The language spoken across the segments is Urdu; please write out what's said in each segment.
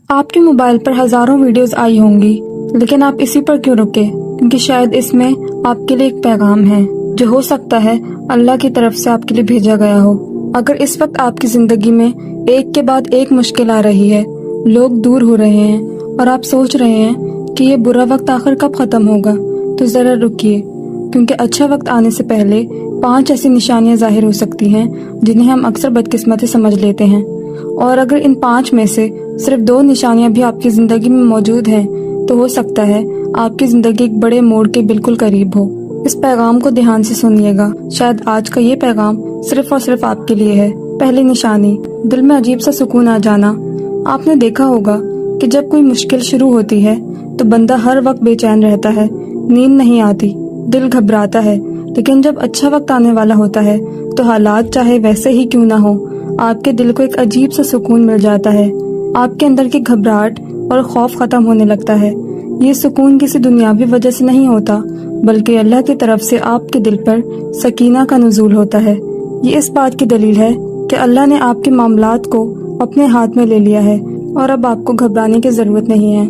آپ کے موبائل پر ہزاروں ویڈیوز آئی ہوں گی، لیکن آپ اسی پر کیوں رکے؟ کیونکہ شاید اس میں آپ کے لیے ایک پیغام ہے جو ہو سکتا ہے اللہ کی طرف سے آپ کے لیے بھیجا گیا ہو۔ اگر اس وقت آپ کی زندگی میں ایک کے بعد ایک مشکل آ رہی ہے، لوگ دور ہو رہے ہیں اور آپ سوچ رہے ہیں کہ یہ برا وقت آخر کب ختم ہوگا، تو ذرا رکیے، کیونکہ اچھا وقت آنے سے پہلے 5 ایسی نشانیاں ظاہر ہو سکتی ہیں جنہیں ہم اکثر بدقسمتی سمجھ لیتے ہیں، اور اگر ان 5 میں سے صرف 2 نشانیاں بھی آپ کی زندگی میں موجود ہیں تو ہو سکتا ہے آپ کی زندگی ایک بڑے موڑ کے بالکل قریب ہو۔ اس پیغام کو دھیان سے سنیے گا، شاید آج کا یہ پیغام صرف اور صرف آپ کے لیے ہے۔ پہلی نشانی، دل میں عجیب سا سکون آ جانا۔ آپ نے دیکھا ہوگا کہ جب کوئی مشکل شروع ہوتی ہے تو بندہ ہر وقت بے چین رہتا ہے، نیند نہیں آتی، دل گھبراتا ہے، لیکن جب اچھا وقت آنے والا ہوتا ہے تو حالات چاہے ویسے ہی کیوں نہ ہو، آپ کے دل کو ایک عجیب سا سکون مل جاتا ہے، آپ کے اندر کی گھبراہٹ اور خوف ختم ہونے لگتا ہے۔ یہ سکون کسی دنیاوی وجہ سے نہیں ہوتا، بلکہ اللہ کی طرف سے آپ کے دل پر سکینہ کا نزول ہوتا ہے۔ یہ اس بات کی دلیل ہے کہ اللہ نے آپ کے معاملات کو اپنے ہاتھ میں لے لیا ہے اور اب آپ کو گھبرانے کی ضرورت نہیں ہے۔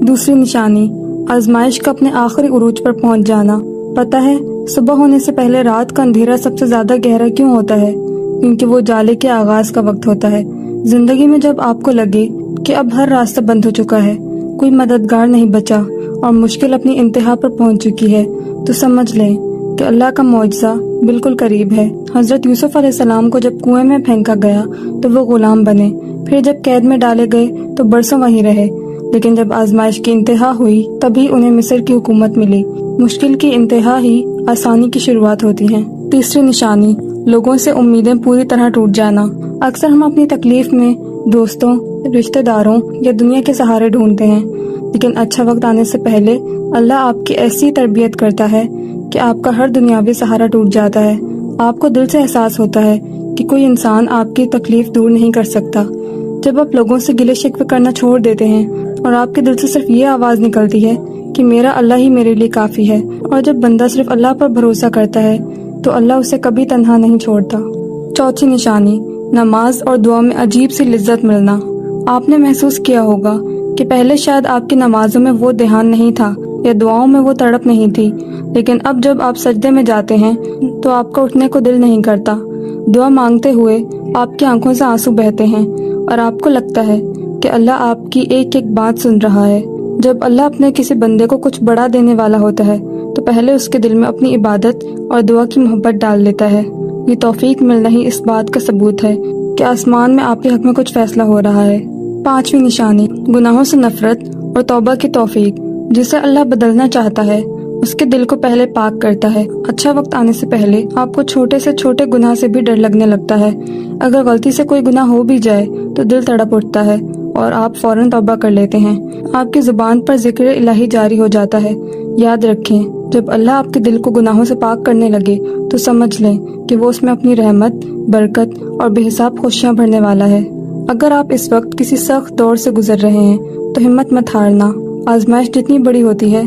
دوسری نشانی، آزمائش کا اپنے آخری عروج پر پہنچ جانا۔ پتہ ہے صبح ہونے سے پہلے رات کا اندھیرا سب سے زیادہ گہرا کیوں ہوتا ہے؟ کیونکہ وہ جالے کے آغاز کا وقت ہوتا ہے۔ زندگی میں جب آپ کو لگے کہ اب ہر راستہ بند ہو چکا ہے، کوئی مددگار نہیں بچا اور مشکل اپنی انتہا پر پہنچ چکی ہے، تو سمجھ لیں کہ اللہ کا معجزہ بالکل قریب ہے۔ حضرت یوسف علیہ السلام کو جب کنویں میں پھینکا گیا تو وہ غلام بنے، پھر جب قید میں ڈالے گئے تو برسوں وہیں رہے، لیکن جب آزمائش کی انتہا ہوئی تبھی انہیں مصر کی حکومت ملی۔ مشکل کی انتہا ہی آسانی کی شروعات ہوتی ہے۔ تیسری نشانی، لوگوں سے امیدیں پوری طرح ٹوٹ جانا۔ اکثر ہم اپنی تکلیف میں دوستوں، رشتہ داروں یا دنیا کے سہارے ڈھونڈتے ہیں، لیکن اچھا وقت آنے سے پہلے اللہ آپ کی ایسی تربیت کرتا ہے کہ آپ کا ہر دنیاوی سہارا ٹوٹ جاتا ہے۔ آپ کو دل سے احساس ہوتا ہے کہ کوئی انسان آپ کی تکلیف دور نہیں کر سکتا۔ جب آپ لوگوں سے گلے شکوے کرنا چھوڑ دیتے ہیں اور آپ کے دل سے صرف یہ آواز نکلتی ہے کہ میرا اللہ ہی میرے لیے کافی ہے، اور جب بندہ صرف اللہ پر بھروسہ کرتا ہے تو اللہ اسے کبھی تنہا نہیں چھوڑتا۔ چوتھی نشانی، نماز اور دعا میں عجیب سی لذت ملنا۔ آپ نے محسوس کیا ہوگا کہ پہلے شاید آپ کی نمازوں میں وہ دھیان نہیں تھا یا دعاؤں میں وہ تڑپ نہیں تھی، لیکن اب جب آپ سجدے میں جاتے ہیں تو آپ کا اٹھنے کو دل نہیں کرتا۔ دعا مانگتے ہوئے آپ کی آنکھوں سے آنسو بہتے ہیں اور آپ کو لگتا ہے کہ اللہ آپ کی ایک ایک بات سن رہا ہے۔ جب اللہ اپنے کسی بندے کو کچھ بڑا دینے والا ہوتا ہے تو پہلے اس کے دل میں اپنی عبادت اور دعا کی محبت ڈال لیتا ہے۔ یہ توفیق ملنا ہی اس بات کا ثبوت ہے کہ آسمان میں آپ کے حق میں کچھ فیصلہ ہو رہا ہے۔ پانچویں نشانی، گناہوں سے نفرت اور توبہ کی توفیق۔ جسے اللہ بدلنا چاہتا ہے اس کے دل کو پہلے پاک کرتا ہے۔ اچھا وقت آنے سے پہلے آپ کو چھوٹے سے چھوٹے گناہ سے بھی ڈر لگنے لگتا ہے۔ اگر غلطی سے کوئی گناہ ہو بھی جائے تو دل تڑپ اٹھتا ہے اور آپ فوراً توبہ کر لیتے ہیں۔ آپ کی زبان پر ذکر الہی جاری ہو جاتا ہے۔ یاد رکھیں، جب اللہ آپ کے دل کو گناہوں سے پاک کرنے لگے تو سمجھ لیں کہ وہ اس میں اپنی رحمت، برکت اور بے حساب خوشیاں بھرنے والا ہے۔ اگر آپ اس وقت کسی سخت دور سے گزر رہے ہیں تو ہمت مت ہارنا۔ آزمائش جتنی بڑی ہوتی ہے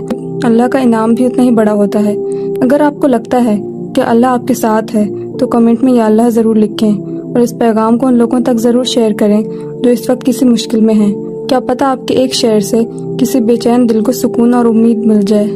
اللہ کا انعام بھی اتنا ہی بڑا ہوتا ہے۔ اگر آپ کو لگتا ہے کہ اللہ آپ کے ساتھ ہے تو کمنٹ میں یا اللہ ضرور لکھیں اور اس پیغام کو ان لوگوں تک ضرور شیئر کریں جو اس وقت کسی مشکل میں ہیں۔ کیا پتہ آپ کے ایک شیئر سے کسی بے چین دل کو سکون اور امید مل جائے۔